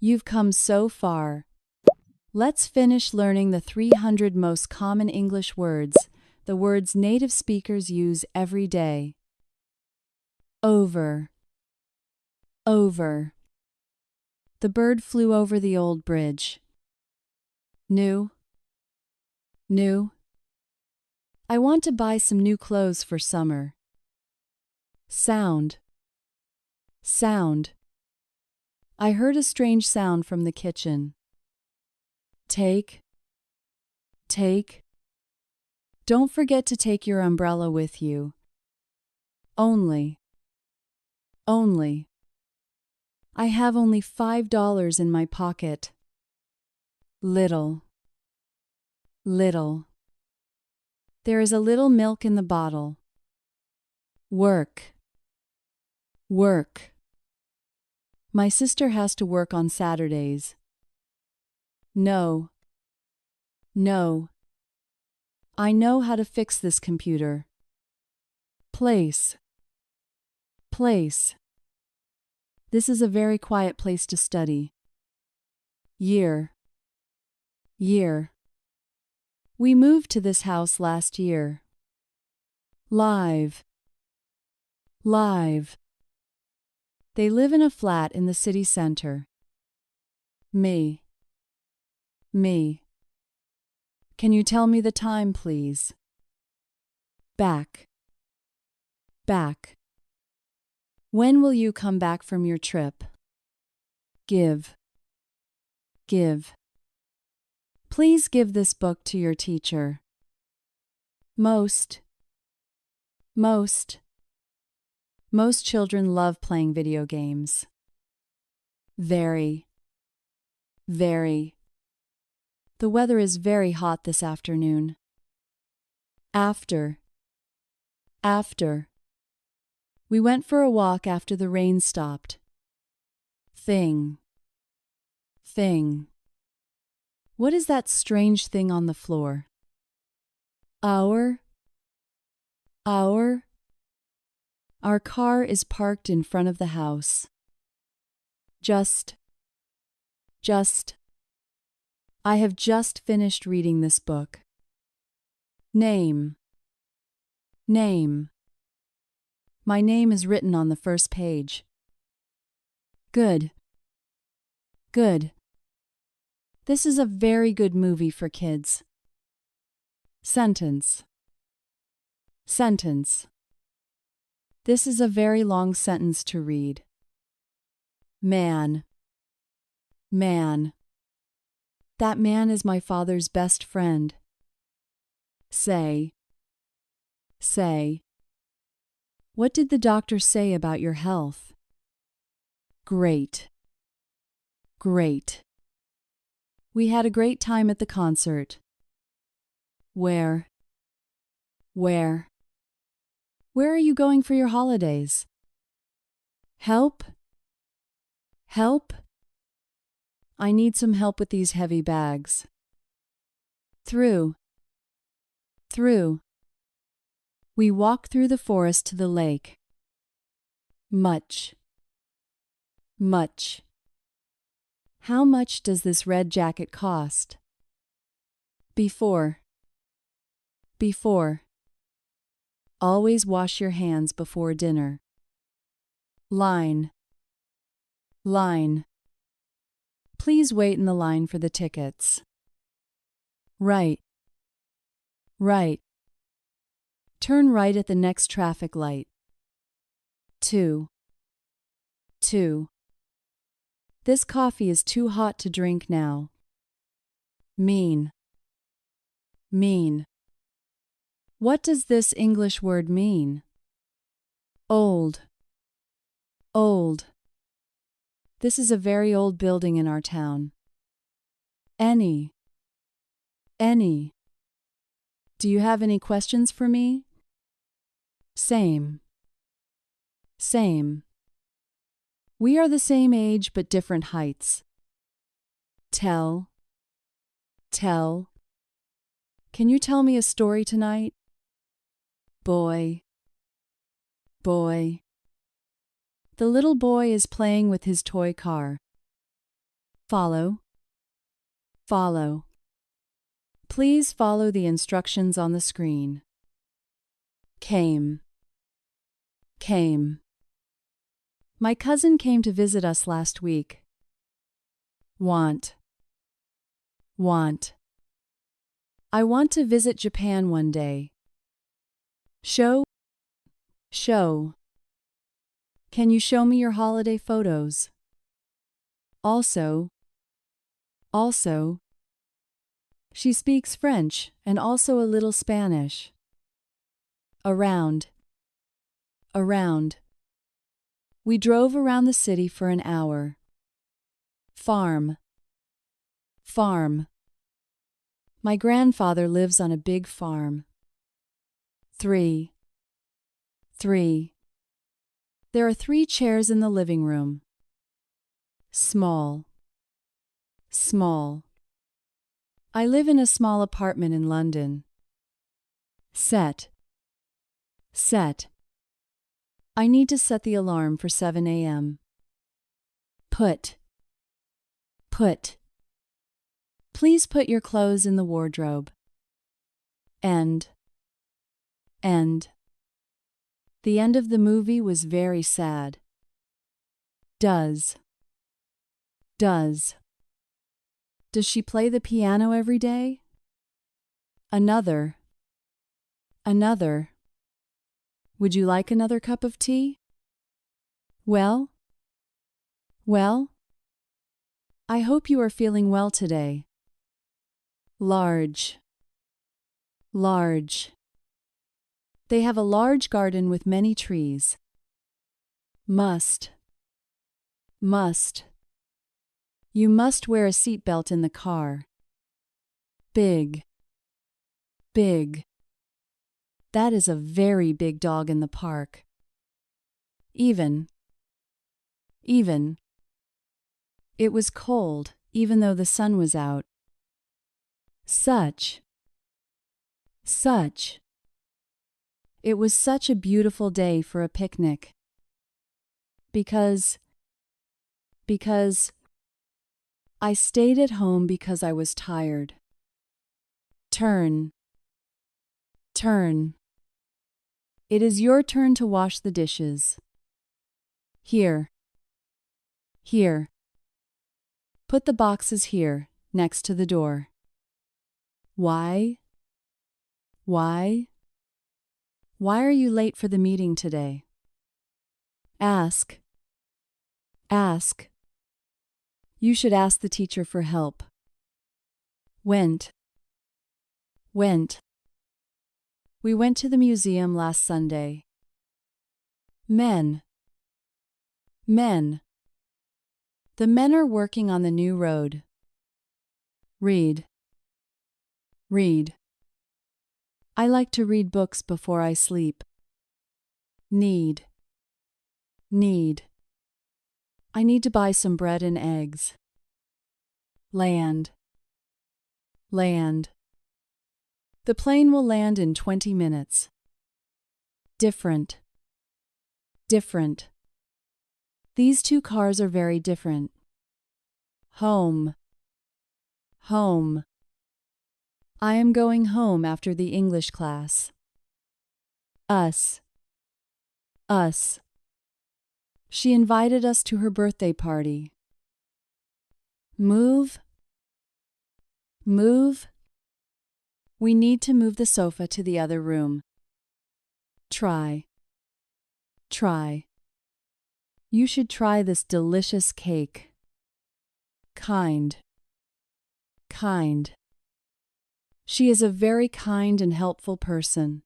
You've come so far. Let's finish learning the 300 most common English words, the words native speakers use every day. Over. Over. The bird flew over the old bridge. New. New. I want to buy some new clothes for summer. Sound. Sound. I heard a strange sound from the kitchen. Take. Take. Don't forget to take your umbrella with you. Only. Only. I have only $5 in my pocket. Little. Little. There is a little milk in the bottle. Work. Work. My sister has to work on Saturdays. No. No. I know how to fix this computer. Place. Place. This is a very quiet place to study. Year. Year. We moved to this house last year. Live. Live. They live in a flat in the city center. Me. Me. Can you tell me the time, please? Back. Back. When will you come back from your trip? Give. Give. Please give this book to your teacher. Most. Most. Most children love playing video games. Very. Very. The weather is very hot this afternoon. After. After. We went for a walk after the rain stopped. Thing. Thing. What is that strange thing on the floor? Our. Our. Our car is parked in front of the house. Just. I have just finished reading this book. Name. Name. My name is written on the first page. Good. Good. This is a very good movie for kids. Sentence. Sentence. This is a very long sentence to read. Man. Man. That man is my father's best friend. Say. Say. What did the doctor say about your health? Great. Great. We had a great time at the concert. Where? Where? Where are you going for your holidays? Help? Help? I need some help with these heavy bags. Through. Through. We walk through the forest to the lake. Much. Much. How much does this red jacket cost? Before. Before. Always wash your hands before dinner. Line. Line. Please wait in the line for the tickets. Right. Right. Turn right at the next traffic light. Two. Two. This coffee is too hot to drink now. Mean. Mean. What does this English word mean? Old. Old. This is a very old building in our town. Any. Any. Do you have any questions for me? Same. Same. We are the same age but different heights. Tell. Tell. Can you tell me a story tonight? Boy. Boy. The little boy is playing with his toy car. Follow. Follow. Please follow the instructions on the screen. Came. Came. My cousin came to visit us last week. Want. Want. I want to visit Japan one day. Show. Show. Can you show me your holiday photos? Also. Also. She speaks French and also a little Spanish. Around. Around. We drove around the city for an hour. Farm. Farm. My grandfather lives on a big farm. 3. 3. There are 3 chairs in the living room. Small. Small. I live in a small apartment in London. Set. Set. I need to set the alarm for 7 a.m. Put. Put. Please put your clothes in the wardrobe. End. End. The end of the movie was very sad. Does. Does. Does she play the piano every day? Another. Another. Would you like another cup of tea? Well? Well? I hope you are feeling well today. Large. Large. They have a large garden with many trees. Must. Must. You must wear a seatbelt in the car. Big. Big. That is a very big dog in the park. Even. Even. It was cold, even though the sun was out. Such. Such. It was such a beautiful day for a picnic. Because I stayed at home because I was tired. Turn. Turn. It is your turn to wash the dishes. Here. Here. Put the boxes here, next to the door. Why? Why? Why are you late for the meeting today? Ask. Ask. You should ask the teacher for help. Went. Went. We went to the museum last Sunday. Men. Men. The men are working on the new road. Read. Read. I like to read books before I sleep. Need. Need. I need to buy some bread and eggs. Land. Land. The plane will land in 20 minutes. Different. Different. These 2 cars are very different. Home. Home. I am going home after the English class. Us. Us. She invited us to her birthday party. Move. Move. We need to move the sofa to the other room. Try. Try. You should try this delicious cake. Kind. Kind. She is a very kind and helpful person.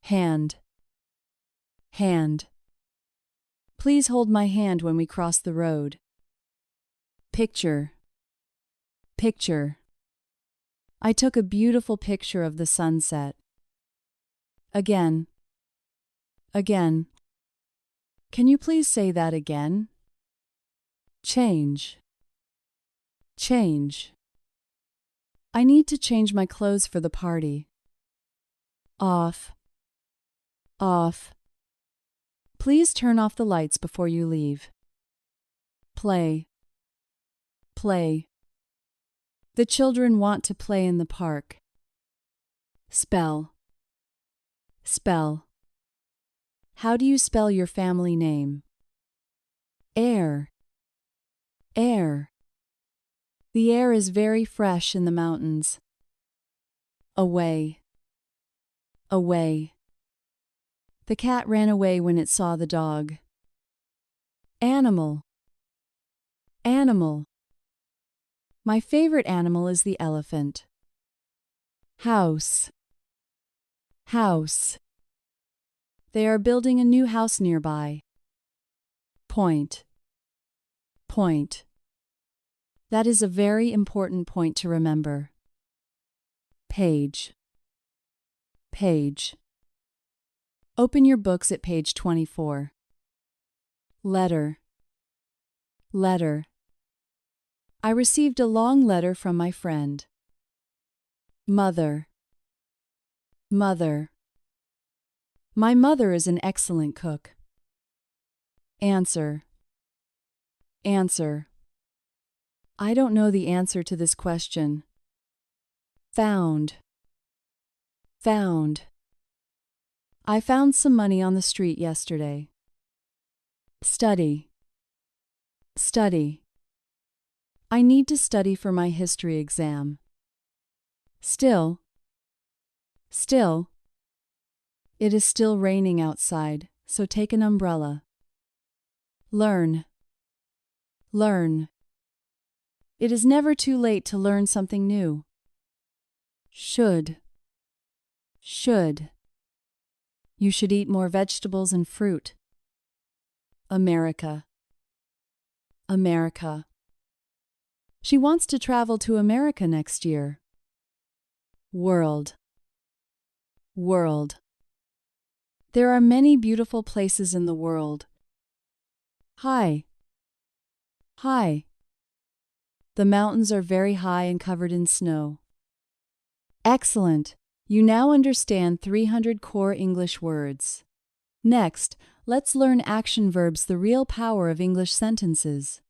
Hand. Hand. Please hold my hand when we cross the road. Picture. Picture. I took a beautiful picture of the sunset. Again. Again. Can you please say that again? Change. Change. I need to change my clothes for the party. Off. Off. Please turn off the lights before you leave. Play. Play. The children want to play in the park. Spell. Spell. How do you spell your family name? Air. Air. The air is very fresh in the mountains. Away. Away. The cat ran away when it saw the dog. Animal. Animal. My favorite animal is the elephant. House. House. They are building a new house nearby. Point. Point. That is a very important point to remember. Page. Page. Open your books at page 24. Letter. Letter. I received a long letter from my friend. Mother. Mother. My mother is an excellent cook. Answer. Answer. I don't know the answer to this question. Found. Found. I found some money on the street yesterday. Study. Study. I need to study for my history exam. Still. Still. It is still raining outside, so take an umbrella. Learn. Learn. It is never too late to learn something new. Should. Should. You should eat more vegetables and fruit. America. America. She wants to travel to America next year. World. World. There are many beautiful places in the world. High. High. The mountains are very high and covered in snow. Excellent! You now understand 300 core English words. Next, let's learn action verbs, the real power of English sentences.